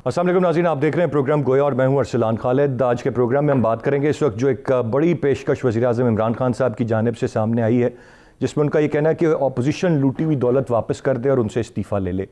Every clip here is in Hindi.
अस्सलाम वालेकुम नाज़रीन, आप देख रहे हैं प्रोग्राम गोया और मैं हूं अरसलान खालिद। आज के प्रोग्राम में हम बात करेंगे इस वक्त जो एक बड़ी पेशकश वज़ीर-ए-आज़म इमरान खान साहब की जानिब से सामने आई है, जिसमें उनका ये कहना है कि अपोजिशन लूटी हुई दौलत वापस कर दे और उनसे इस्तीफ़ा ले ले।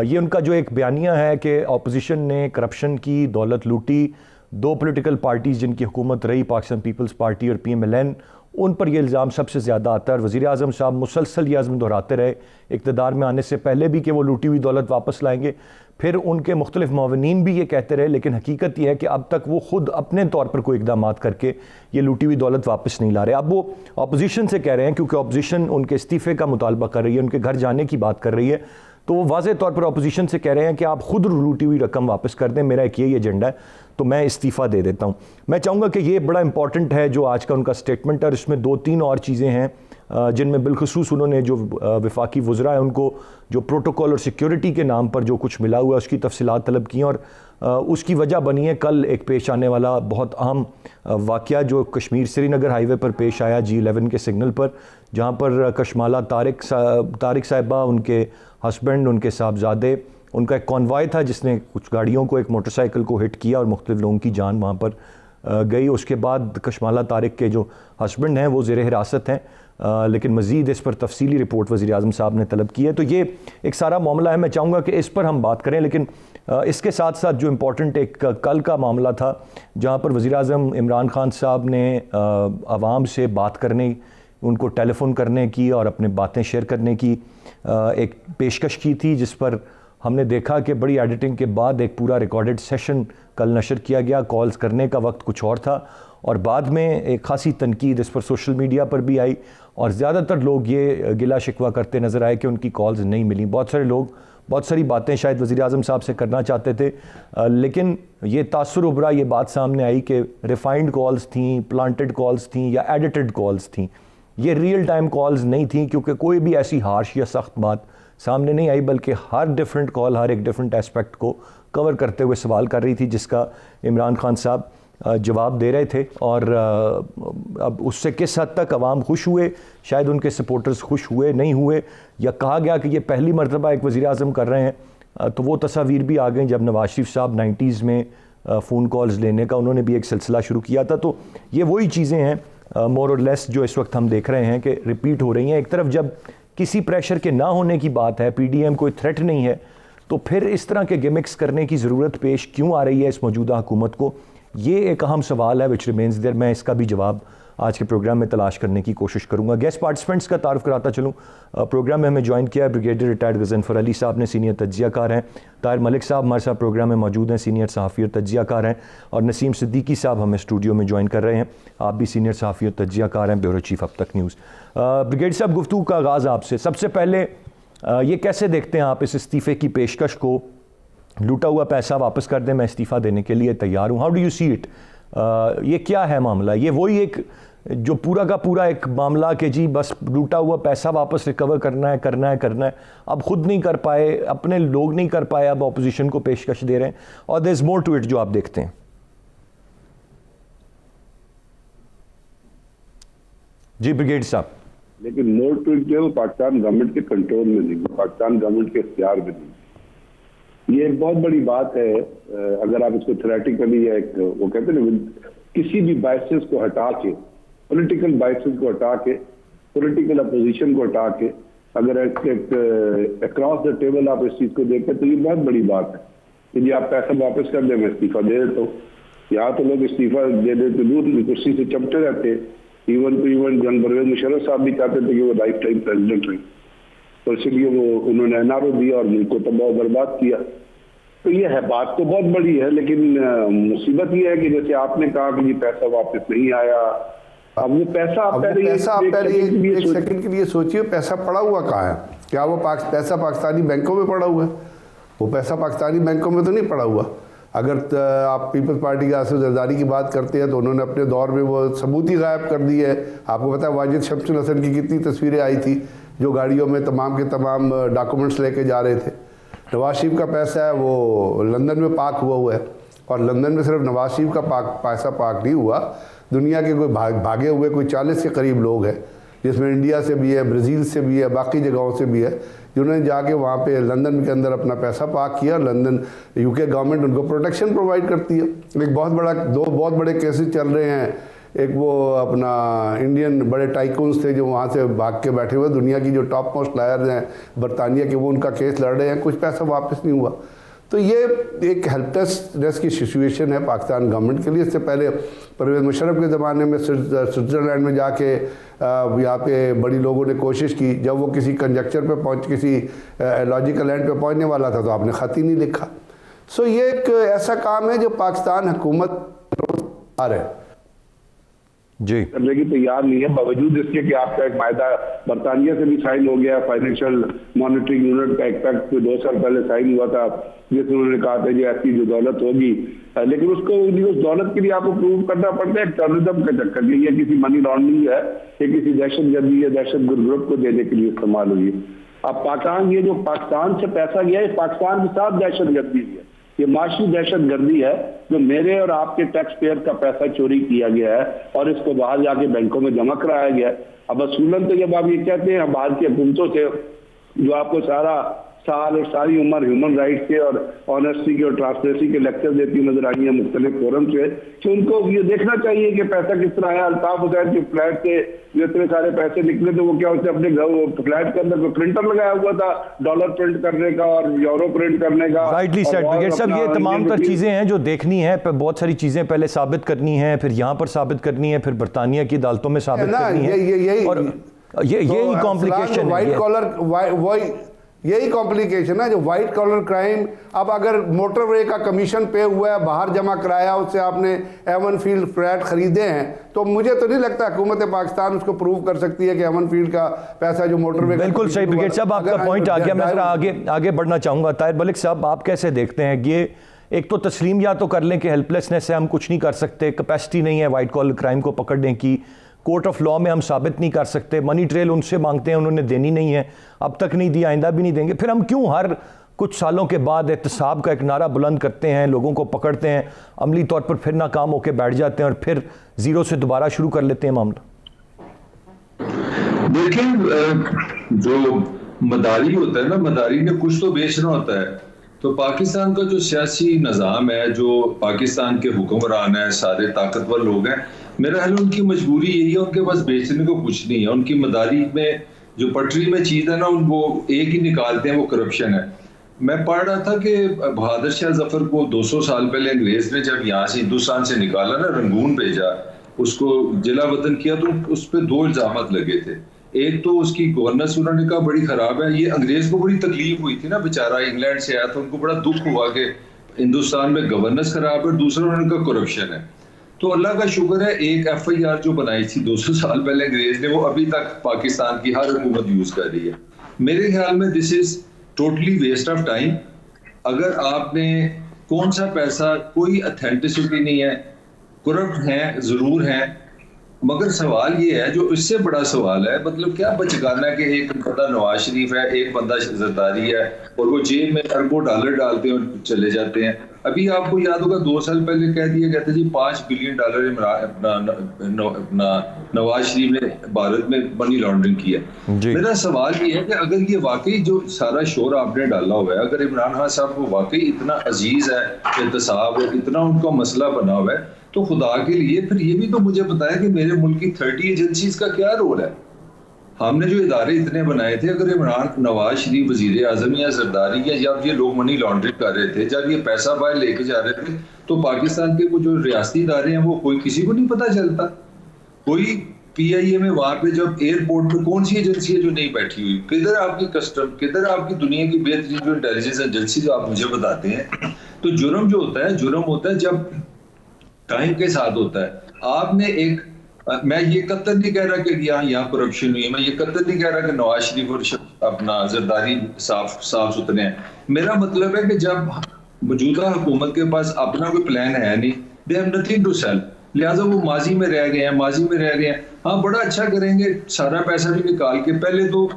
ये उनका जो एक बयानिया है कि अपोजिशन ने करप्शन की, दौलत लूटी, दो पोलिटिकल पार्टीज़ जिनकी हुकूमत रही, पाकिस्तान पीपल्स पार्टी और PMLN, उन पर यह इल्ज़ाम सबसे ज़्यादा आता है। और वज़ीर-ए-आज़म साहब मुसलसल ये आज़म दोहराते रहे इक़्तिदार में आने से पहले भी कि वो लूटी हुई दौलत वापस लाएंगे, फिर उनके मुख्तलिफ मुआविनीन भी ये कहते रहे, लेकिन हकीकत यह है कि अब तक वो खुद अपने तौर पर कोई इक़दामात करके ये लूटी हुई दौलत वापस नहीं ला रहे। अब वो अपोजिशन से कह रहे हैं, क्योंकि अपोजिशन उनके इस्तीफ़े का मुतालबा कर रही है, उनके घर जाने की बात कर रही है, तो वो वाज़े तौर पर अपोजिशन से कह रहे हैं कि आप खुद लूटी हुई रकम वापस कर दें, मेरा एक यही एजेंडा है, तो मैं इस्तीफ़ा दे देता हूँ। मैं चाहूँगा कि ये बड़ा इंपॉर्टेंट है जो आज का उनका स्टेटमेंट है, और इसमें दो तीन और चीज़ें हैं जिनमें बिलखुसूस उन्होंने जो वफाकी वज़रा है उनको जो प्रोटोकॉल और सिक्योरिटी के नाम पर जो कुछ मिला हुआ है उसकी तफसीलात तलब की, और उसकी वजह बनी है कल एक पेश आने वाला बहुत अहम वाक़या जो कश्मीर श्रीनगर हाईवे पर पेश आया G11 के सिग्नल पर, जहाँ पर कशमाला तारिक साहिबा, उनके हस्बैंड, उनके साहबजादे, उनका एक कॉन्वॉय था जिसने कुछ गाड़ियों को, एक मोटरसाइकिल को हिट किया और मुख्तलिफ लोगों की जान वहाँ पर गई। उसके बाद कशमाला तारिक के जो हस्बैंड हैं वो ज़ेर हिरासत हैं, लेकिन मज़ीद इस पर तफसीली रिपोर्ट वज़ीर-ए-आज़म साहब ने तलब की है। तो ये एक सारा मामला है, मैं चाहूँगा कि इस पर हम बात करें, लेकिन इसके साथ साथ जो इम्पोर्टेंट एक कल का मामला था जहाँ पर वज़ीर-ए-आज़म इमरान खान साहब ने आवाम से बात करने, उनको टेलीफ़ोन करने की और अपने बातें शेयर करने की एक पेशकश की थी, जिस पर हमने देखा कि बड़ी एडिटिंग के बाद एक पूरा रिकॉर्डेड सेशन कल नशर किया गया। कॉल्स करने का वक्त कुछ और था और बाद में एक खासी तनकीद इस पर सोशल मीडिया पर भी आई, और ज़्यादातर लोग ये गिला शिकवा करते नज़र आए कि उनकी कॉल्स नहीं मिली। बहुत सारे लोग बहुत सारी बातें शायद वज़ीर-ए-आज़म साहब से करना चाहते थे, लेकिन ये तासुर उभरा, ये बात सामने आई कि रिफाइंड कॉल्स थीं, प्लांटेड कॉल्स थीं या एडिटेड कॉल्स थीं। ये रियल टाइम कॉल्स नहीं थी, क्योंकि कोई भी ऐसी हार्श या सख्त बात सामने नहीं आई, बल्कि हर डिफरेंट कॉल हर एक डिफरेंट एस्पेक्ट को कवर करते हुए सवाल कर रही थी, जिसका इमरान खान साहब जवाब दे रहे थे। और अब उससे किस हद तक अवाम खुश हुए, शायद उनके सपोर्टर्स खुश हुए नहीं हुए, या कहा गया कि ये पहली मरतबा एक वज़ीर-ए-आज़म कर रहे हैं, तो वो तस्वीर भी आ गई जब नवाज शरीफ साहब 90s में फ़ोन कॉल्स लेने का उन्होंने भी एक सिलसिला शुरू किया था। तो ये वही चीज़ें हैं मोर और लेस जो इस वक्त हम देख रहे हैं कि रिपीट हो रही हैं। एक तरफ जब किसी प्रेशर के ना होने की बात है, PDM कोई थ्रेट नहीं है, तो फिर इस तरह के गिमिक्स करने की ज़रूरत पेश क्यों आ रही है इस मौजूदा हुकूमत को, ये एक अहम सवाल है विच रिमेंस देयर। मैं इसका भी जवाब आज के प्रोग्राम में तलाश करने की कोशिश करूंगा। गेस्ट पार्टिसिपेंट्स का तारुफ कराता चलूँ। प्रोग्राम में हमें ज्वाइन किया है ब्रिगेडियर रिटायर्ड गज़नफ़र अली साहब ने, सीनियर तज्ज़ियाकार हैं। ताहिर मलिक साहब हमारे साथ प्रोग्राम में मौजूद हैं, सीनियर सहाफ़ी और तज्ज़ियाकार हैं। और नसीम सिद्दीकी साहब हमें स्टूडियो में ज्वाइन कर रहे हैं, आप भी सीनियर सहाफ़ी और तज्ज़ियाकार हैं, ब्यूरो चीफ अब तक न्यूज़। ब्रिगेडियर साहब, गुफ्तगू का आगाज़ आपसे। सबसे पहले ये कैसे देखते हैं आप इस इस्तीफ़े की पेशकश को, लूटा हुआ पैसा वापस कर दें, मैं इस्तीफ़ा देने के लिए तैयार हूँ, how do you see it? ये क्या है मामला? ये वही एक जो पूरा का पूरा एक मामला कि जी बस लूटा हुआ पैसा वापस रिकवर करना है, अब खुद नहीं कर पाए, अपने लोग नहीं कर पाए, अब अपोजिशन को पेशकश दे रहे हैं, और there is more to it जो आप देखते हैं? जी ब्रिगेड साहब। लेकिन मोर टू इट जो है पाकिस्तान गवर्नमेंट के कंट्रोल में नहीं, पाकिस्तान गवर्नमेंट के इख्तियार में नहीं। ये एक बहुत बड़ी बात है। अगर आप इसको थ्योरेटिकली या एक वो कहते हैं ना, किसी भी बाइसेस को हटा के, पॉलिटिकल बाइसेस को हटा के, पॉलिटिकल अपोजिशन को हटा के, अगर एक अक्रॉस द टेबल आप इस चीज को देखें तो ये बहुत बड़ी बात है कि जी आप पैसा वापस कर दें, मैं इस्तीफा दे देता हूँ। यहाँ तो लोग इस्तीफा दे देते दूर कुर्सी से चमटे रहते। इवन जनरल परवेज मुशर्रफ साहब भी चाहते थे कि वो लाइफ टाइम प्रेसिडेंट रहे, तो इसलिए वो उन्होंने एनआरओ दिया और मुल्क को तबाह बर्बाद किया। तो ये है, बात तो बहुत बड़ी है, लेकिन मुसीबत ये है कि जैसे आपने कहा कि ये पैसा वापस नहीं आया। अब वो पैसा आप पहले एक सेकंड के लिए सोचिए, पैसा पड़ा हुआ कहाँ है? क्या वो पैसा पाकिस्तानी बैंकों में पड़ा हुआ है? वो पैसा पाकिस्तानी बैंकों में तो नहीं पड़ा हुआ। अगर आप पीपल्स पार्टी के आसिफ जरदारी की बात करते हैं तो उन्होंने अपने दौर में वो सबूत ही गायब कर दी है। आपको पता है वाजिद शमसुल हसन की कितनी तस्वीरें आई थी जो गाड़ियों में तमाम के तमाम डॉक्यूमेंट्स लेके जा रहे थे। नवाज शरीफ का पैसा है वो लंदन में पार्क हुआ है, और लंदन में सिर्फ नवाज शरीफ का पैसा पार्क नहीं हुआ, दुनिया के कोई भागे हुए कोई 40 के करीब लोग हैं जिसमें इंडिया से भी है, ब्राज़ील से भी है, बाकी जगहों से भी है, जिन्होंने जाके वहाँ पे लंदन के अंदर अपना पैसा पार्क किया। लंदन यूके गवर्नमेंट उनको प्रोटेक्शन प्रोवाइड करती है। दो बहुत बड़े केसेस चल रहे हैं। एक वो अपना इंडियन बड़े टाइकून्स थे जो वहाँ से भाग के बैठे हुए, दुनिया की जो टॉप मोस्ट लायर्स हैं बरतानिया के, वो उनका केस लड़ रहे हैं, कुछ पैसा वापस नहीं हुआ। तो ये एक हेल्पलेसनेस की सिचुएशन है पाकिस्तान गवर्नमेंट के लिए। इससे पहले परवेज़ मुशर्रफ के ज़माने में स्विट्ज़रलैंड में जाके यहाँ पे बड़ी लोगों ने कोशिश की, जब वो किसी कंजक्चर पे किसी लॉजिकल एंड पे पहुँचने वाला था तो आपने ख़त ही नहीं लिखा। सो ये एक ऐसा काम है जो पाकिस्तान हुकूमत आ रहा है जी करने की तैयार नहीं है, बावजूद इसके कि आपका एक मायदा बरतानिया से भी साइन हो गया। फाइनेंशियल मॉनिटरिंग यूनिट का एक पैक्ट 2 साल पहले साइन हुआ था, जिसमें उन्होंने कहा था कि ऐसी जो दौलत होगी, लेकिन उसको उस दौलत के लिए आपको प्रूव करना पड़ता है टेररिज्म के चक्कर के लिए, किसी मनी लॉन्ड्रिंग है, ये किसी दहशतगर्दी या दहशतगर्द ग्रुप को देने के लिए इस्तेमाल हुई। अब पाकिस्तान, ये जो पाकिस्तान से पैसा गया है, पाकिस्तान के साथ दहशतगर्दी है, ये माशी दहशतगर्दी है जो मेरे और आपके टैक्स पेयर का पैसा चोरी किया गया है और इसको बाहर जाके बैंकों में जमा कराया गया है। अब असूलन तो जब आप ये कहते हैं बाहर की हुकूमतों से जो आपको सारा साल और सारी उम्र ह्यूमन राइट्स के और ऑनेस्टी के और ट्रांसपेरेंसी के लेक्चर देती नजर आई है मुख्तलिफ फोरम से, कि उनको ये देखना चाहिए कि पैसा किस तरह आया। अल्ताफ हुसैन के फ्लैट से जो इतने सारे पैसे निकले तो वो क्या उसने अपने फ्लैट के अंदर कोई प्रिंटर लगाया हुआ था डॉलर प्रिंट करने का और यूरो प्रिंट करने का। राइटली सेड ब्रिगेड साहब, ये तमाम तर चीज़ें हैं जो देखनी है, बहुत सारी चीज़ें पहले साबित करनी है, फिर यहाँ पर साबित करनी है, फिर बरतानिया की अदालतों में साबित करनी है, और यही कॉम्प्लिकेशन है। यही कॉम्प्लिकेशन है जो वाइट कॉलर क्राइम। अब अगर मोटरवे का कमीशन पे हुआ है, बाहर जमा कराया, उससे आपने एवन फील्ड फ्लैट खरीदे हैं, तो मुझे तो नहीं लगता हुकूमत पाकिस्तान उसको प्रूव कर सकती है कि एवन फील्ड का पैसा जो मोटरवे। बिल्कुल सही ब्रिगेड साहब, आपका पॉइंट आ गया। मैं जरा आगे बढ़ना चाहूँगा। ताहिर मलिक साहब, आप कैसे देखते हैं ये? एक तो तस्लीम या तो कर लें कि हेल्पलेसनेस है, हम कुछ नहीं कर सकते, कैपेसिटी नहीं है वाइट कॉलर क्राइम को पकड़ने की, कोर्ट ऑफ लॉ में हम साबित नहीं कर सकते, मनी ट्रेल उनसे मांगते हैं, उन्होंने देनी नहीं है, अब तक नहीं दिया, आइंदा भी नहीं देंगे, फिर हम क्यों हर कुछ सालों के बाद एहतसाब का एक नारा बुलंद करते हैं, लोगों को पकड़ते हैं, अमली तौर पर फिर नाकाम होकर बैठ जाते हैं और फिर जीरो से दोबारा शुरू कर लेते हैं मामला? देखिए, जो मदारी होता है ना, मदारी ने कुछ तो बेचना होता है। तो पाकिस्तान का जो सियासी निज़ाम है, जो पाकिस्तान के हुक्मरान है, सारे ताकतवर लोग हैं, मेरा ख्याल उनकी मजबूरी यही है, उनके पास बेचने को कुछ नहीं है। उनकी मदारी में जो पटरी में चीज़ है ना, वो एक ही निकालते हैं, वो करप्शन है। मैं पढ़ रहा था कि बहादुर शाह जफर को 200 साल पहले अंग्रेज ने जब यहाँ से हिंदुस्तान से निकाला ना, रंगून भेजा, उसको जिला वतन किया, तो उस पर 2 इल्जाम लगे थे। एक तो उसकी गवर्नेंस उन्होंने कहा बड़ी खराब है, ये अंग्रेज को बड़ी तकलीफ हुई थी ना, बेचारा इंग्लैंड से आया था, उनको बड़ा दुख हुआ कि हिंदुस्तान में गवर्नेंस खराब है। दूसरा उन्होंने कहा करप्शन है। तो अल्लाह का शुक्र है, एक FIR जो बनाई थी 200 साल पहले अंग्रेज ने, वो अभी तक पाकिस्तान की हर हुकूमत यूज कर रही है। मेरे ख्याल में this is totally waste of time. अगर आपने कौन सा पैसा, कोई अथेंटिसिटी नहीं है, करप्ट हैं जरूर हैं, मगर सवाल ये है, जो इससे बड़ा सवाल है, मतलब क्या बचकाना कि एक बंदा नवाज शरीफ है, एक बंदा जरदारी है, और वो जेब में अरबों डॉलर डालते हैं और चले जाते हैं। अभी आपको याद होगा 2 साल पहले कह दिया गया था जी $5 बिलियन अपना नवाज शरीफ ने भारत में मनी लॉन्ड्रिंग किया। मेरा सवाल ये है कि अगर ये वाकई जो सारा शोर आपने डाला हुआ है, अगर इमरान खान साहब को वाकई इतना अजीज है एहतसाब और इतना उनका मसला बना हुआ है, तो खुदा के लिए फिर ये भी तो मुझे बताया कि मेरे मुल्क की 30 एजेंसीज का क्या रोल है। हमने जो इदारे इतने बनाए थे, अगर इमरान, नवाज शरीफ, वजीर आजम या जरदारी या जब ये लोग मनी लॉन्ड्रिंग कर रहे थे, जब ये पैसा बाहर लेके जा रहे थे, तो पाकिस्तान के वो जो रियासती इदारे हैं, वो कोई किसी को नहीं पता चलता। कोई PIA में वहां पे जब एयरपोर्ट पे कौन सी एजेंसी है जो नहीं बैठी हुई? किधर आपकी कस्टम, किधर आपकी दुनिया की बेहतरीन जो इंटेलिजेंस एजेंसी जो आप मुझे बताते हैं? तो जुर्म जो होता है, जुर्म होता है जब टाइम के साथ होता है। आपने एक, मैं ये कतई नहीं कह रहा कि यहाँ करप्शन हुई है, मैं ये कतई नहीं कह रहा कि नवाज शरीफ और अपना जरदारी साफ सुथरे हैं। मेरा मतलब है कि जब मौजूदा हुकूमत के पास अपना कोई प्लान है नहीं, they have nothing to sell, लिहाजा वो माजी में रह गए हैं। हाँ, बड़ा अच्छा करेंगे, सारा पैसा भी निकाल के। पहले तो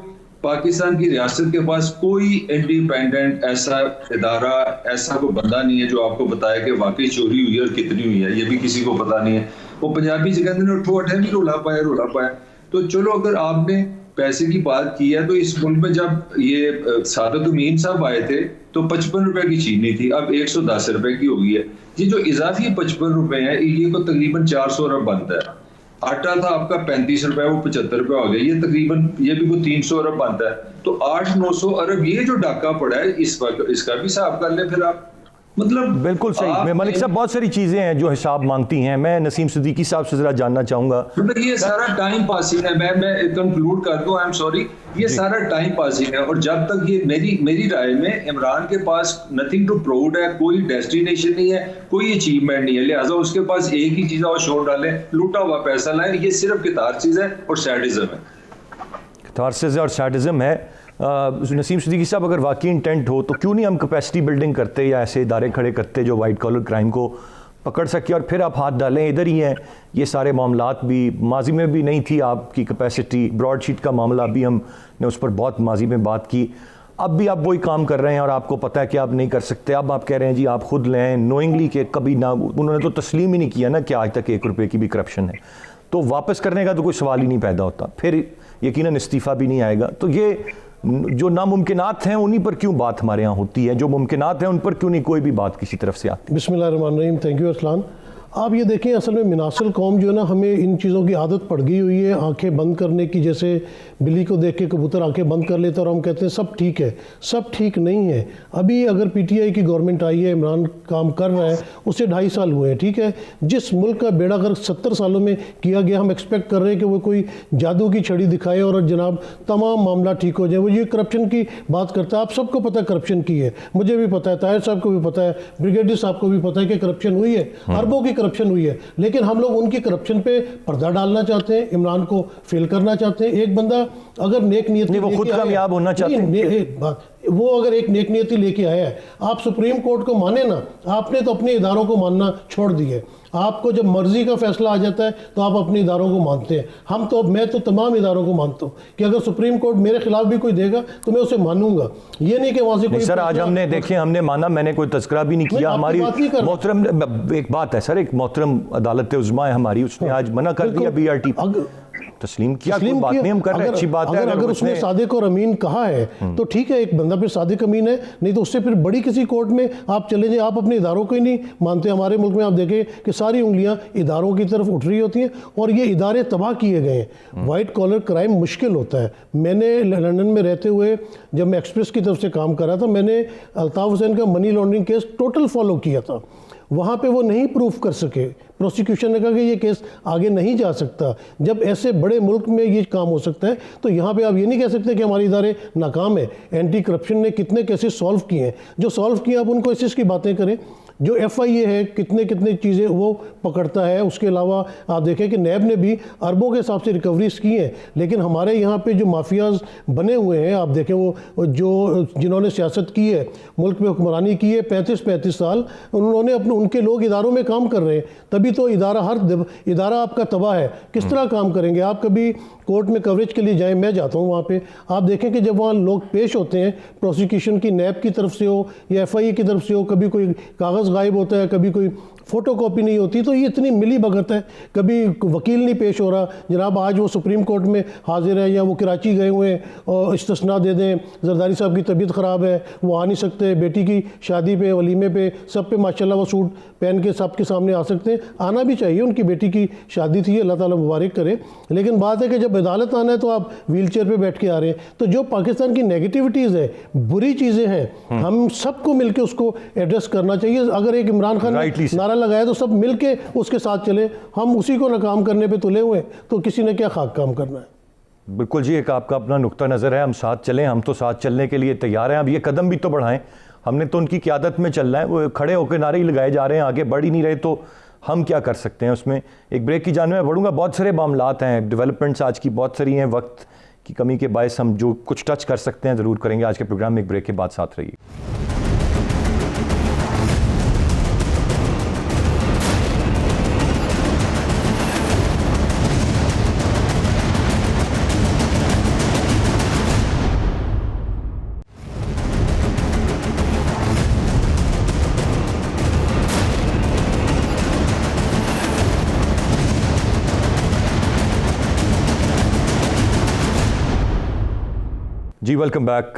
पाकिस्तान की रियासत के पास कोई इंडिपेंडेंट ऐसा इदारा, ऐसा कोई बंदा नहीं है जो आपको बताया कि वाकई चोरी हुई है और कितनी हुई है, ये भी किसी को पता नहीं है। वो पंजाबी से कहते हैं उठो अठे भी रोला पाया। तो चलो अगर आपने पैसे की बात की है तो इस मुल्क में जब ये सादत अमीन साहब आए थे तो 55 रुपए की चीनी थी, अब 110 रुपए की हो गई है। ये जो इजाफी 55 रुपए है ये को तकरीबन 400 अरब बनता है। आटा था आपका 35 रुपए, वो 75 रुपए हो गया, ये तकरीबन ये भी कोई 300 अरब बनता है। तो 800-900 अरब ये जो डाका पड़ा है इस वक्त इसका भी हिसाब कर ले फिर आप। मतलब बिल्कुल सही। मलिक साहब बहुत सारी चीजें हैं जो हिसाब मांगती हैं। मैं नसीम सिद्दीकी साहब से जरा जानना चाहूंगा। मतलब ये सारा टाइम पासिंग है। मैं कंक्लूड कर दूं, आई एम सॉरी, ये सारा टाइम पासिंग है। और जब तक ये मेरी राय में इमरान के पास नथिंग टू प्राउड है, कोई डेस्टिनेशन नहीं है, कोई अचीवमेंट नहीं है, लिहाजा उसके पास एक ही चीज है, और शोर डालें, लूटा हुआ पैसा लाएं। ये सिर्फ कैथारसिस है और सैडिज्म है। कैथारसिस और सैडिज्म है। नसीम सिद्दीकी साहब, अगर वाकई इंटेंट हो तो क्यों नहीं हम कैपेसिटी बिल्डिंग करते या ऐसे इदारे खड़े करते जो वाइट कॉलर क्राइम को पकड़ सके, और फिर आप हाथ डालें। इधर ही हैं ये सारे मामलात भी, माजी में भी नहीं थी आपकी कैपेसिटी। ब्रॉडशीट का मामला भी हमने उस पर बहुत माजी में बात की, अब भी आप वही काम कर रहे हैं और आपको पता है कि आप नहीं कर सकते। अब आप कह रहे हैं जी आप खुद लें नोइंगली कि कभी ना, उन्होंने तो तस्लीम ही नहीं किया ना कि आज तक 1 रुपये की भी करप्शन है, तो वापस करने का तो कोई सवाल ही नहीं पैदा होता, फिर यकीनन इस्तीफ़ा भी नहीं आएगा। तो ये जो नामुमकिनात हैं उन्हीं पर क्यों बात हमारे यहाँ होती है, जो मुमकिनात हैं उन पर क्यों नहीं कोई भी बात किसी तरफ से आती? बिस्मिल्लाहिर्रहमानिर्रहीम। Thank you Arsalan. आप ये देखें, असल में मिनासिल कौम जो है ना, हमें इन चीज़ों की आदत पड़ गई हुई है, आंखें बंद करने की। जैसे बिल्ली को देख के कबूतर आंखें बंद कर लेता और हम कहते हैं सब ठीक है। सब ठीक नहीं है। अभी अगर पीटीआई की गवर्नमेंट आई है, इमरान काम कर रहा है, उसे 2.5 साल हुए हैं, ठीक है। जिस मुल्क का बेड़ा गर्क 70 सालों में किया गया, हम एक्सपेक्ट कर रहे हैं कि वो कोई जादू की छड़ी दिखाए और जनाब तमाम मामला ठीक हो जाए। वो ये करप्शन की बात करता है, आप सबको पता है करप्शन की है, मुझे भी पता है, ताहिर साहब को भी पता है, ब्रिगेडियर साहब को भी पता है कि करप्शन हुई है, अरबों की करप्शन हुई है। लेकिन हम लोग उनकी करप्शन पे पर्दा डालना चाहते हैं, इमरान को फेल करना चाहते हैं। एक बंदा अगर नेक नियति नहीं, वो खुद कामयाब होना चाहते हैं। वो अगर एक नेक नियति लेके आया है, आप सुप्रीम कोर्ट को माने ना, आपने तो अपने इदारों को मानना छोड़ दिए। आपको जब मर्जी का फैसला आ जाता है तो आप अपने इदारों को मानते हैं। मैं तो तमाम इदारों को मानता हूँ कि अगर सुप्रीम कोर्ट मेरे खिलाफ भी कोई देगा तो मैं उसे मानूंगा। ये नहीं कि वहाँ से कोई सर, आज हमने देखिए, हमने माना, मैंने कोई तस्करा भी नहीं किया। हमारी मोहतरम, एक बात है सर, एक मोहतरम अदालत उज़्मा है हमारी, उसने आज मना कर दिया BRT तस्लीम किया, कोई बात नहीं, हम कर रहे हैं, अच्छी बात है। अगर उसने सादिक और अमीन कहा है तो ठीक है, एक बंदा फिर सादिक अमीन है, नहीं तो उससे फिर बड़ी किसी कोर्ट में आप चले जाए। आप अपने इदारों को ही नहीं मानते। हमारे मुल्क में आप देखें कि सारी उंगलियां इदारों की तरफ उठ रही होती हैं और ये इदारे तबाह किए गए हैं। वाइट कॉलर क्राइम मुश्किल होता है। मैंने लंदन में रहते हुए जब मैं एक्सप्रेस की तरफ से काम कर रहा था, मैंने अल्ताफ़ हुसैन का money laundering case total follow किया था। वहाँ पे वो नहीं प्रूफ कर सके, प्रोसिक्यूशन ने कहा कि ये केस आगे नहीं जा सकता। जब ऐसे बड़े मुल्क में ये काम हो सकता है तो यहाँ पे आप ये नहीं कह सकते कि हमारे इदारे नाकाम है। एंटी करप्शन ने कितने केसेस सॉल्व किए हैं, जो सॉल्व किए आप उनको केसेस की बातें करें। जो FIA है, कितने कितने चीज़ें वो पकड़ता है। उसके अलावा आप देखें कि नैब ने भी अरबों के हिसाब से रिकवरीज की हैं। लेकिन हमारे यहाँ पे जो माफियाज बने हुए हैं, आप देखें वो जिन्होंने सियासत की है, मुल्क में हुक्मरानी की है 35-35 साल, उन्होंने उनके लोग इदारों में काम कर रहे हैं। तभी तो इदारा आपका तबाह है। किस तरह काम करेंगे आप? कभी कोर्ट में कवरेज के लिए जाएं, मैं जाता हूं वहाँ पे, आप देखें कि जब वहाँ लोग पेश होते हैं, प्रोसिक्यूशन की नैब की तरफ से हो या FIA की तरफ से हो, कभी कोई कागज़ गायब होता है, कभी कोई फ़ोटो कॉपी नहीं होती। तो ये इतनी मिली भगत है, कभी वकील नहीं पेश हो रहा। जनाब आज वो सुप्रीम कोर्ट में हाजिर है या वो कराची गए हुए हैं और इस्तिस्ना दे दें, जरदारी साहब की तबीयत ख़राब है, वो आ नहीं सकते, बेटी की शादी पे, वलीमे पे, सब पे माशाल्लाह वो सूट पहन के सबके सामने आ सकते हैं। आना भी चाहिए, उनकी बेटी की शादी थी, अल्लाह ताला मुबारक करे। लेकिन बात है कि जब अदालत आना है तो आप व्हील चेयर पर बैठ के आ रहे हैं। तो जो पाकिस्तान की नेगेटिविटीज़ है, बुरी चीज़ें हैं, हम सबको मिलकर उसको एड्रेस करना चाहिए। अगर एक इमरान खान ने नारा लगाया तो सब मिलके उसके साथ चले। हम उसी को नाकाम करने पे तुले हुए तो किसी ने क्या खाक काम करना है। बिल्कुल जी, एक आपका अपना नुक्ता नज़र है, हम साथ चलें, हम तो साथ चलने के लिए तैयार हैं। अब ये कदम भी तो बढ़ाएं, हमने तो उनकी क़यादत में चलना है। वो खड़े होकर नारे ही लगाए जा रहे हैं, आगे बढ़ ही नहीं रहे, तो हम क्या कर सकते हैं उसमें? एक ब्रेक की जाने में बढ़ूंगा। बहुत सारे मामलात हैं, डेवलपमेंट्स आज की बहुत सारी हैं, वक्त की कमी के बायस हम जो कुछ टच कर सकते हैं ज़रूर करेंगे आज के प्रोग्राम में। एक ब्रेक के बाद साथ रहिए। जी वेलकम बैक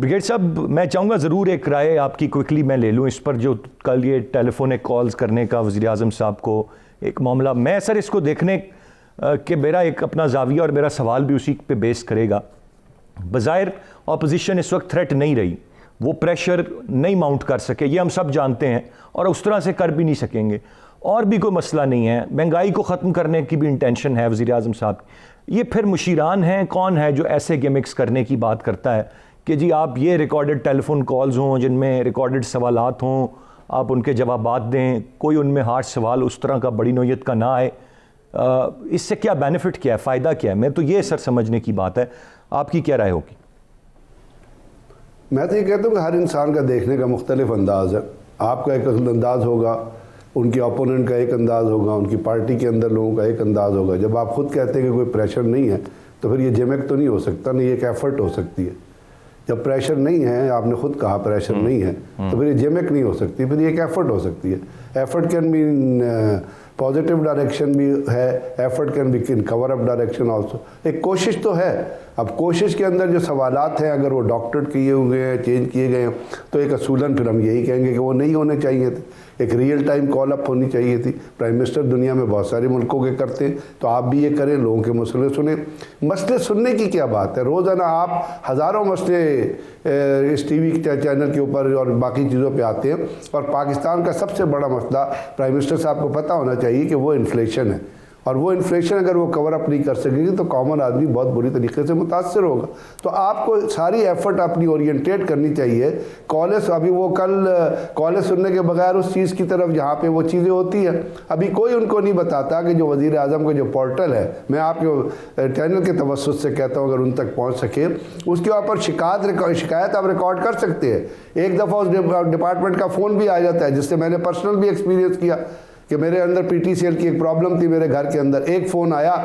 ब्रिगेड साहब। मैं चाहूँगा ज़रूर एक राय आपकी क्विकली मैं ले लूँ इस पर जो कल ये टेलीफोनिक कॉल्स करने का वज़ीर आज़म साहब को एक मामला, मैं सर इसको देखने के मेरा एक अपना जाविया और मेरा सवाल भी उसी पे बेस करेगा। बज़ाहिर अपोजिशन इस वक्त थ्रेट नहीं रही, वो प्रेशर नहीं माउंट कर सके, ये हम सब जानते हैं और उस तरह से कर भी नहीं सकेंगे। और भी कोई मसला नहीं है, महंगाई को ख़त्म करने की भी इंटेंशन है वज़ीर आज़म साहब की। ये फिर मुशीरान हैं, कौन है जो ऐसे गिमिक्स करने की बात करता है कि जी आप ये रिकॉर्डेड टेलीफोन कॉल्स हों जिनमें रिकॉर्डेड सवालात हों, आप उनके जवाबात दें, कोई उनमें हार्श सवाल उस तरह का बड़ी नौयत का ना आए, इससे क्या बेनिफिट क्या है, फ़ायदा क्या है? मैं तो ये सर समझने की बात है, आपकी क्या राय होगी? मैं तो ये कहता हूँ कि हर इंसान का देखने का मुख्तलिफ अंदाज़ है। आपका एक अंदाज़ होगा, उनके ओपोनेंट का एक अंदाज़ होगा, उनकी पार्टी के अंदर लोगों का एक अंदाज़ होगा। जब आप खुद कहते हैं कि कोई प्रेशर नहीं है तो फिर ये जिमिक तो नहीं हो सकता, नहीं एक एफर्ट हो सकती है। जब प्रेशर नहीं है, आपने खुद कहा प्रेशर नहीं है, तो फिर ये जिमिक नहीं हो सकती, फिर ये एक एफर्ट हो सकती है। Effort can be in positive direction भी है, effort can be in cover up direction also. एक कोशिश तो है। अब कोशिश के अंदर जो सवालात हैं अगर वो डॉक्टरेट किए हुए हैं, चेंज किए गए हैं, तो एक असूलन फिर हम यही कहेंगे कि वो नहीं होने चाहिए थे। एक रियल टाइम कॉल अप होनी चाहिए थी। प्राइम मिनिस्टर दुनिया में बहुत सारे मुल्कों के करते हैं, तो आप भी ये करें, लोगों के मसले सुने। मसले सुनने की क्या बात है, रोज़ाना आप हज़ारों मसले इस टीवी चैनल के ऊपर और बाकी चीज़ों पे आते हैं। और पाकिस्तान का सबसे बड़ा मसला प्राइम मिनिस्टर साहब को पता होना चाहिए कि वो इन्फ्लेशन है, और वो इन्फ्लेशन अगर वो कवर अप नहीं कर सकेगी तो कॉमन आदमी बहुत बुरी तरीके से मुतासर होगा। तो आपको सारी एफर्ट अपनी ओरिएंटेट करनी चाहिए कॉलेज। अभी वो कल कॉलेज सुनने के बगैर उस चीज़ की तरफ जहाँ पे वो चीज़ें होती हैं, अभी कोई उनको नहीं बताता कि जो वज़ीर आज़म का जो पोर्टल है, मैं आपके चैनल के तवस्सुत से कहता हूँ अगर उन तक पहुँच सके, उसके ऊपर शिकायत आप रिकॉर्ड कर सकते हैं। एक दफ़ा उस डिपार्टमेंट का फ़ोन भी आ जाता है, जिससे मैंने पर्सनल भी एक्सपीरियंस किया कि मेरे अंदर PTCL की एक प्रॉब्लम थी मेरे घर के अंदर, एक फ़ोन आया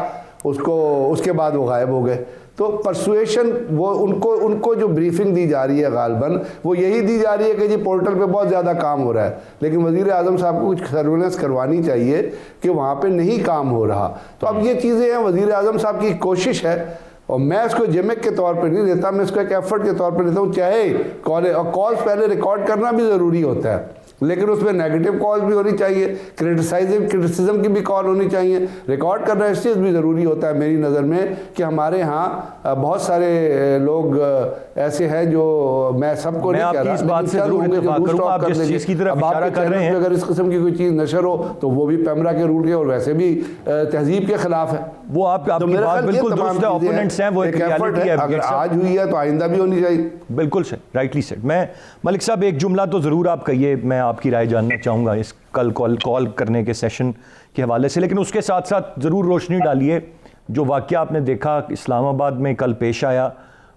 उसके बाद वो गायब हो गए। तो परसुएशन वो उनको जो ब्रीफिंग दी जा रही है गालबन वो यही दी जा रही है कि जी पोर्टल पे बहुत ज़्यादा काम हो रहा है, लेकिन वज़ीर आज़म साहब को कुछ सर्विलेंस करवानी चाहिए कि वहाँ पे नहीं काम हो रहा। तो अब ये चीज़ें हैं, वज़ीर आज़म साहब की कोशिश है, और मैं इसको जिमिक के तौर पर नहीं देता, मैं इसको एक एफर्ट के तौर पर देता हूँ। चाहे कॉल्स पहले रिकॉर्ड करना भी ज़रूरी होता है, लेकिन उसमें नेगेटिव कॉल भी होनी चाहिए, क्रिटिसिज्म की भी कॉल होनी चाहिए। रिकॉर्ड करना इस चीज़ भी ज़रूरी होता है मेरी नज़र में कि हमारे यहाँ बहुत सारे लोग ऐसे हैं जो मैं सबको नहीं कह रहा, इस बात से जरूर इत्तेफाक करूंगा, आप जिस चीज़ की तरफ इशारा कर रहे हैं, अगर इस किस्म की कोई चीज़ नशर हो तो वो भी पैमरा के रूल के और वैसे भी तहजीब के खिलाफ है। वो आपकी बात बिल्कुल दुरुस्त है, ओपोनेंट्स हैं, वो एक रियलिटी है। अगर आज हुई है तो आइंदा भी होनी चाहिए। बिल्कुल सर, राइटली सेड। मैं मलिक साहब एक जुमला तो ज़रूर आप कहिए, मैं आपकी राय जानना चाहूँगा इस कल कॉल करने के सेशन के हवाले से, लेकिन उसके साथ साथ ज़रूर रोशनी डालिए जो वाक़या आपने देखा इस्लामाबाद में कल पेश आया,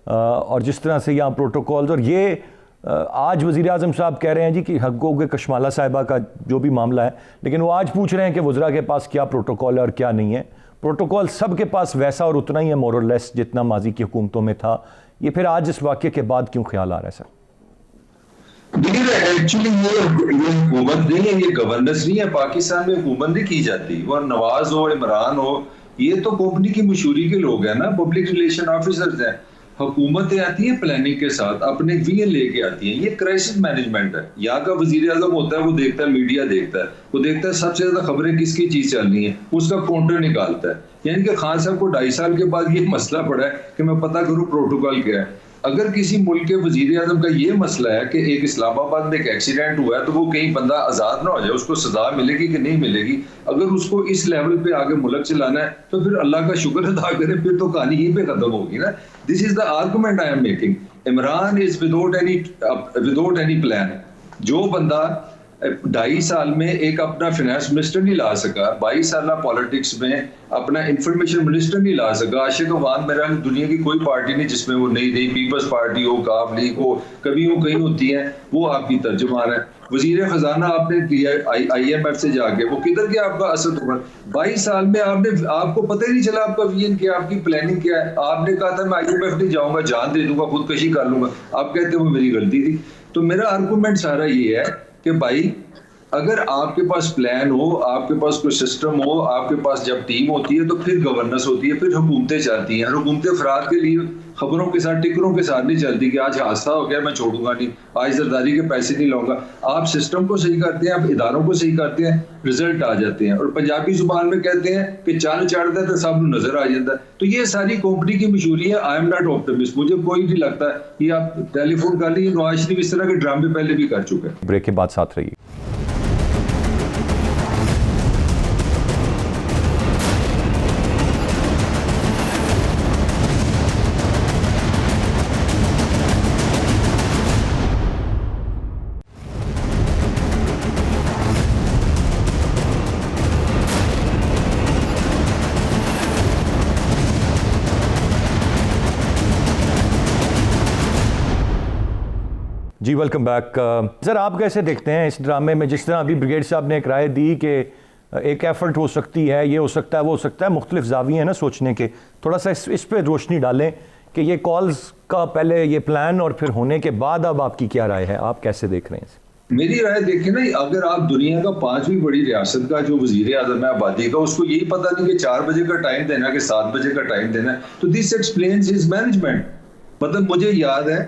और जिस तरह से यहाँ प्रोटोकॉल्स, और ये आज वज़ीर आज़म साहब कह रहे हैं जी कि हक़ूक़ कशमाला साहिबा का जो भी मामला है, लेकिन वो आज पूछ रहे हैं कि वज़रा के पास क्या प्रोटोकॉल है और क्या नहीं है। प्रोटोकॉल सब के पास वैसा और उतना ही है मोर और लेस जितना माजी की हुकूमतों में था। ये फिर आज इस वाक़े के बाद क्यों ख्याल आ रहा है सर? देखिए एक्चुअली ये हुकूमत नहीं है, ये गवर्नेंस नहीं है। पाकिस्तान में हुकूमत नहीं की जाती, वो नवाज हो, इमरान हो, ये तो कंपनी की मशहूरी के लोग हैं ना, पब्लिक रिलेशन ऑफिसर्स हैं। हुकूमतें आती है प्लानिंग के साथ, अपने विजन लेके आती हैं। ये क्राइसिस मैनेजमेंट है। यहाँ का वजीर आजम होता है, वो देखता है, मीडिया देखता है, वो देखता है सबसे ज्यादा खबरें किसकी चीज चल रही है, उसका काउंटर निकालता है। यानी कि खान साहब को 2.5 साल के बाद ये मसला पड़ा है कि मैं पता करूं प्रोटोकॉल क्या है। अगर किसी मुल्क के वजीर आजम का ये मसला है कि एक इस्लामाबाद में एक एक्सीडेंट हुआ है तो वो कहीं बंदा आजाद ना हो जाए, उसको सजा मिलेगी कि नहीं मिलेगी, अगर उसको इस लेवल पे आगे मुल्क चलाना है तो फिर अल्लाह का शुक्र अदा करें, फिर तो कहानी यहीं पे खत्म होगी ना। This is the argument I am making. Imran is without any plan. जो बंदा 2.5 साल में एक अपना फाइनेंस मिनिस्टर नहीं ला सका, 22 साल पॉलिटिक्स में अपना इंफॉर्मेशन मिनिस्टर नहीं ला सका। आशिक अफगान मेरा दुनिया की कोई पार्टी नहीं जिसमें वो नहीं रही, पीपल्स पार्टी हो, काफ लीग हो, कभी वो कहीं होती है, वो आपकी तर्जुमान है। वजीर खजाना आपने दिया IMF से जाके, वो किधर गया आपका असद उमर? 22 साल में आपको पता ही नहीं चला आपका विजन क्या, आपकी प्लानिंग क्या है। आपने कहा था मैं IMF नहीं जाऊंगा, जान दे दूंगा, खुदकशी कर लूंगा, आप कहते वो मेरी गलती थी। तो मेरा आर्गूमेंट सारा ये है कि भाई अगर आपके पास प्लान हो, आपके पास कोई सिस्टम हो, आपके पास जब टीम होती है तो फिर गवर्नेंस होती है, फिर हुकूमतें चलती हैं। हुकूमतें अफराद के लिए खबरों के साथ, टिकरों के साथ नहीं चलती कि आज हादसा हो गया मैं छोड़ूंगा नहीं, आज जरदारी के पैसे नहीं लाऊंगा। आप सिस्टम को सही करते हैं, आप इदारों को सही करते हैं, रिजल्ट आ जाते हैं। और पंजाबी जुबान में कहते हैं कि चल चढ़ता है तो सब नजर आ जाता है। तो ये सारी कंपनी की मशहूरी है। आई एम नॉट ऑप्टिमिस्ट, मुझे कोई नहीं लगता ये आप टेलीफोन कर लीजिए, नवाज शरीफ इस तरह के ड्रामे पहले भी कर चुके हैं। ब्रेक के बाद साथ रहिए। जी वेलकम बैक। सर आप कैसे देखते हैं इस ड्रामे में, जिस तरह अभी ब्रिगेड साहब ने एक राय दी कि एक एफर्ट हो सकती है, ये हो सकता है, वो हो सकता है, मुख्तलिफ ज़ाविये हैं ना सोचने के, थोड़ा सा इस पर रोशनी डालें कि ये कॉल्स का पहले ये प्लान और फिर होने के बाद अब आपकी क्या राय है, आप कैसे देख रहे हैं? मेरी राय देखिए ना, अगर आप दुनिया का 5वीं बड़ी रियासत का जो वजीर आजम है आबादी का, उसको यही पता नहीं कि 4 बजे का टाइम देना कि 7 बजे का टाइम देना, तो दिस एक्सप्लेन्स हिज मैनेजमेंट। मतलब मुझे याद है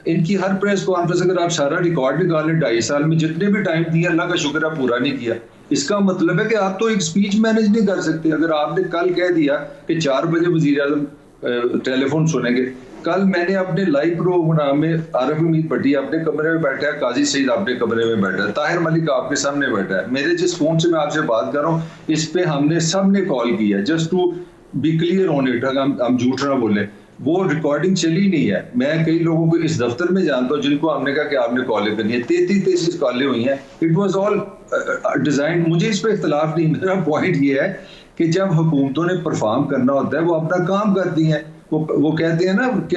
इनकी हर प्रेस कॉन्फ्रेंस, अगर आप सारा रिकॉर्ड निकालें 2.5 साल में जितने भी टाइम दिया, अल्लाह का शुक्र है पूरा नहीं किया। इसका मतलब है कि आप तो एक स्पीच मैनेज नहीं कर सकते। अगर आपने कल कह दिया कि 4 बजे वजीर आजम टेलीफोन सुनेंगे, कल मैंने अपने लाइव प्रोग्राम में आरिफ हमीद भट्टी अपने कमरे में बैठा है, काजी सईद अपने कमरे में बैठा है, ताहिर मलिक आपके सामने बैठा है, मेरे जिस फोन से मैं आपसे बात कर रहा हूँ इस पे हमने सबने कॉल किया, just to be clear on it, हम झूठ ना बोले। वो रिकॉर्डिंग चली नहीं है। मैं कई लोगों को इस दफ्तर में जानता हूँ जिनको हमने कहा कि आपने कॉलें करनी है, 33 कॉलें हुई हैं। It was all design. मुझे इस पर इख्तलाफ नहीं, मेरा पॉइंट ये है कि जब हुकूमतों ने परफॉर्म करना होता है वो अपना काम करती हैं। वो कहते हैं ना कि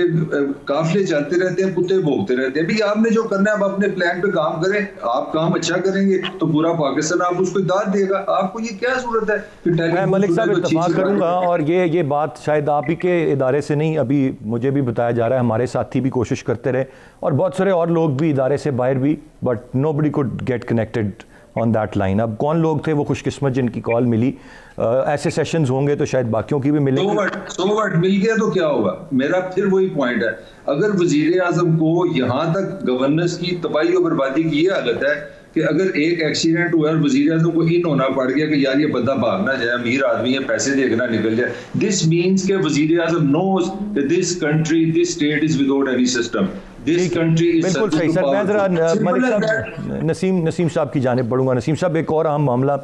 काफिले चलते रहते हैं, कुत्ते भोगते रहते हैं। भाई आपने जो करना है आप अपने प्लान पे काम करें, आप काम अच्छा करेंगे तो पूरा पाकिस्तान आप उसको दाद देगा। आपको ये क्या जरूरत है कि मैं मलिक साहब इत्तफाक करूंगा, और ये बात शायद आप ही के इदारे से नहीं, अभी मुझे भी बताया जा रहा है हमारे साथी भी कोशिश करते रहे और बहुत सारे और लोग भी इदारे से बाहर भी, but nobody could get connected on that line. अब कौन लोग थे वो खुशकिस्मत जिनकी कॉल मिली? ऐसे सेशंस होंगे तो शायद बाकियों की भी मिलेगी। 100 वाट मिल गया तो क्या होगा? मेरा फिर वही पॉइंट है, अगर वजीर आजम को यहाँ तक गवर्नेंस की तबाही और बर्बादी की ये हालत है कि अगर एक एक्सीडेंट हुआ और वजीर आजम को इन होना पड़ गया कि यार ये बंदा भागना जाए, अमीर आदमी है, पैसे देखना निकल जाए, दिस मीन्स के वजीर आजम knows that this country, this state is without any system. This country is बिल्कुल सही सर। मैं जरा मलिक साहब नसीम साहब की जानिब बढ़ूंगा। नसीम साहब, एक और अहम मामला,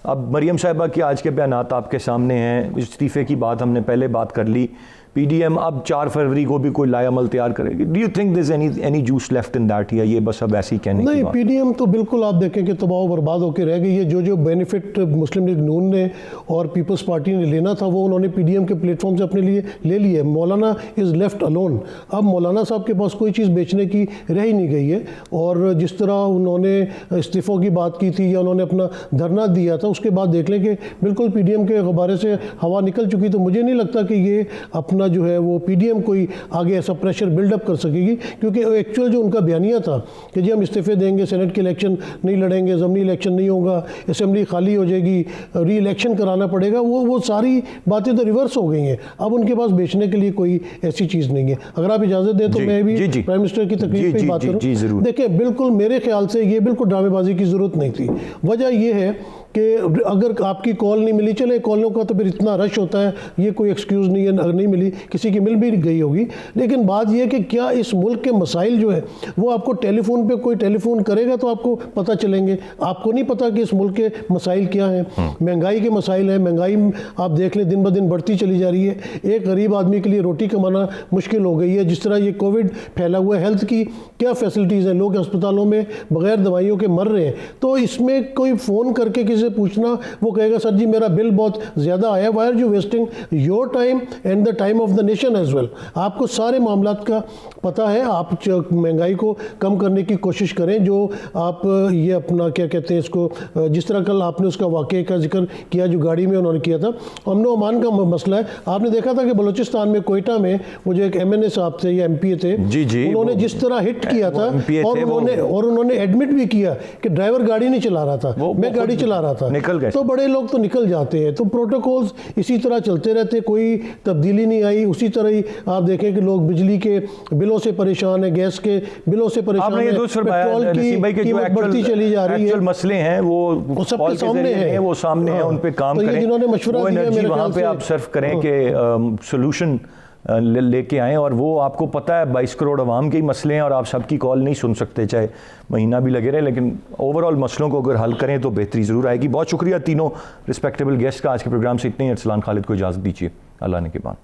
अब मरियम साहिबा की आज के बयानात आपके सामने हैं, इस्तीफे की बात हमने पहले बात कर ली, पीडीएम अब 4 फरवरी को भी कोई लायामल तैयार करेगी। Do you think there is any juice left in that, या ये बस अब ऐसे ही कहने नहीं? पीडीएम तो बिल्कुल आप देखें कि तबाह बर्बाद होकर रह गई है। जो बेनिफिट मुस्लिम लीग नून ने और पीपल्स पार्टी ने लेना था वो उन्होंने पीडीएम के प्लेटफॉर्म से अपने लिए ले लिया। मौलाना इज़ लेफ्ट अलोन। अब मौलाना साहब के पास कोई चीज़ बेचने की रह ही नहीं गई है। और जिस तरह उन्होंने इस्तीफ़ों की बात की थी या उन्होंने अपना धरना दिया था, उसके बाद देख लें कि बिल्कुल पीडीएम के गुब्बारे से हवा निकल चुकी। तो मुझे नहीं लगता कि ये अपना जो है वो पीडीएम कोई आगे ऐसा प्रेशर बिल्डअप कर सकेगी, क्योंकि एक्चुअल जो उनका बयानिया था कि जी हम इस्तीफे देंगे, सेनेट के इलेक्शन नहीं लड़ेंगे, ज़मीनी इलेक्शन नहीं होगा, असेंबली खाली हो जाएगी, री इलेक्शन कराना पड़ेगा, वो सारी बातें तो रिवर्स हो गई हैं। अब उनके पास बेचने के लिए कोई ऐसी चीज़ नहीं है। अगर आप इजाज़त दें तो मैं भी प्राइम मिनिस्टर की तकलीफ पर बात करूँ। देखिए, बिल्कुल मेरे ख्याल से ये बिल्कुल ड्रामेबाजी की ज़रूरत नहीं थी। वजह यह है कि अगर आपकी कॉल नहीं मिली, चले कॉलों का तो फिर इतना रश होता है, ये कोई एक्सक्यूज़ नहीं है, अगर नहीं मिली किसी की मिल भी गई होगी। लेकिन बात यह कि क्या इस मुल्क के मसाइल जो है वो आपको टेलीफोन पे कोई टेलीफोन करेगा तो आपको पता चलेंगे? आपको नहीं पता कि इस मुल्क के मसाइल क्या हैं। महंगाई के मसाइल हैं, महंगाई आप देख लें दिन ब दिन बढ़ती चली जा रही है। एक गरीब आदमी के लिए रोटी कमाना मुश्किल हो गई है। जिस तरह ये कोविड फैला हुआ है, हेल्थ की क्या फैसिलिटीज़ हैं, लोग अस्पतालों में बगैर दवाइयों के मर रहे हैं। तो इसमें कोई फ़ोन करके किसी से पूछना, वो कहेगा सर जी मेरा बिल बहुत ज़्यादा आया, why are you wasting your time and the time of the nation as well. आपको सारे मामलात का पता है, आप महंगाई को कम करने की कोशिश करें। जो आप ये अपना क्या कहते हैं इसको, जिस तरह कल आपने उसका वाक़े का जिक्र किया जो गाड़ी में उन्होंने किया था, अमन अमान का मसला है। आपने देखा था कि बलूचिस्तान में कोयटा में वो जो एक MNA साहब थे या MP थे, जी, उन्होंने जिस तरह हिट किया था और उन्होंने एडमिट भी किया कि ड्राइवर गाड़ी नहीं चला रहा था, मैं गाड़ी चला रहा था, निकल गए। तो बड़े लोग तो निकल जाते हैं। तो प्रोटोकॉल्स इसी तरह चलते रहते, कोई तब्दीली नहीं आई। उसी तरह ही आप देखें कि लोग बिजली के बिलों से परेशान है, गैस के बिलों से परेशान है, पेट्रोल की कीमत बढ़ती चली जा रही है। मसले हैं वो सबके सामने है, वो सामने है, उन पे काम करें, जिन्होंने मशवरा वो दिया एनर्जी मेरे वहाँ ख्याल पे से आप सर्व करें कि सोल्यूशन लेके आएँ। और वो आपको पता है 22 करोड़ अवाम के ही मसले हैं और आप सबकी कॉल नहीं सुन सकते, चाहे महीना भी लगे रहे, लेकिन ओवरऑल मसलों को अगर हल करें तो बेहतरी ज़रूर आएगी। बहुत शुक्रिया तीनों रिस्पेक्टेबल गेस्ट का। आज के प्रोग्राम से इतने ही। अरसलान खालिद को इजाज़त दीजिए, अल्लाह ने के बाद।